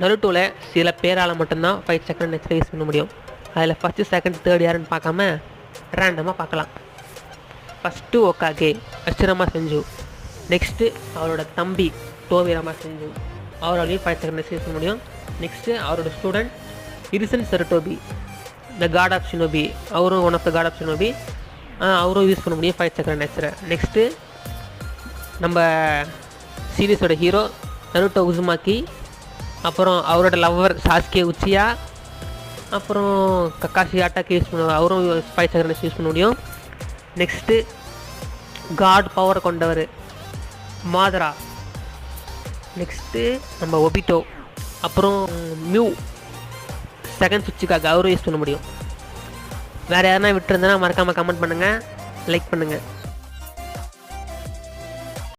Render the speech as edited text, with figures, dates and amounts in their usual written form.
நருட்டோவில் சில பேரால் மட்டும்தான் 5 சக்கர நேச்சரை யூஸ் பண்ண முடியும். அதில் ஃபஸ்ட்டு செகண்ட் தேர்ட் யாருன்னு பார்க்காம ரேண்டமாக பார்க்கலாம். ஃபஸ்ட்டு ஓகாகே அச்சிரமா செஞ்சு, நெக்ஸ்ட்டு அவரோட தம்பி டோவிராமா செஞ்சு, அவராலையும் 5 சக்கர நேச்சரை யூஸ் பண்ண முடியும். நெக்ஸ்ட்டு அவரோட student Hiruzen Sarutobi, the god of shinobi, அவரும் one of the god of shinobi, அவரும் யூஸ் பண்ண முடியும் 5 சக்கர நேச்சரை. நெக்ஸ்ட்டு நம்ம சீரீஸோட ஹீரோ நருட்டோ உசுமாக்கி, அப்புறம் அவரோட லவ்வர் சாஸ்கே உச்சியா, அப்புறம் கக்காஷி ஆட்டாக்கு யூஸ் பண்ணுவார், அவரும் 5 சக்கர நேச்சரை யூஸ் பண்ண முடியும். நெக்ஸ்ட்டு காட் பவர் கொண்டவர் மாதரா, நெக்ஸ்ட்டு நம்ம ஒபிட்டோ, அப்புறம் மியூ செகண்ட் சுவிட்சுக்காக அவரும் யூஸ் பண்ண முடியும். வேறு யாருன்னா விட்டுருந்தேன்னா மறக்காமல் கமெண்ட் பண்ணுங்கள், லைக் பண்ணுங்கள்.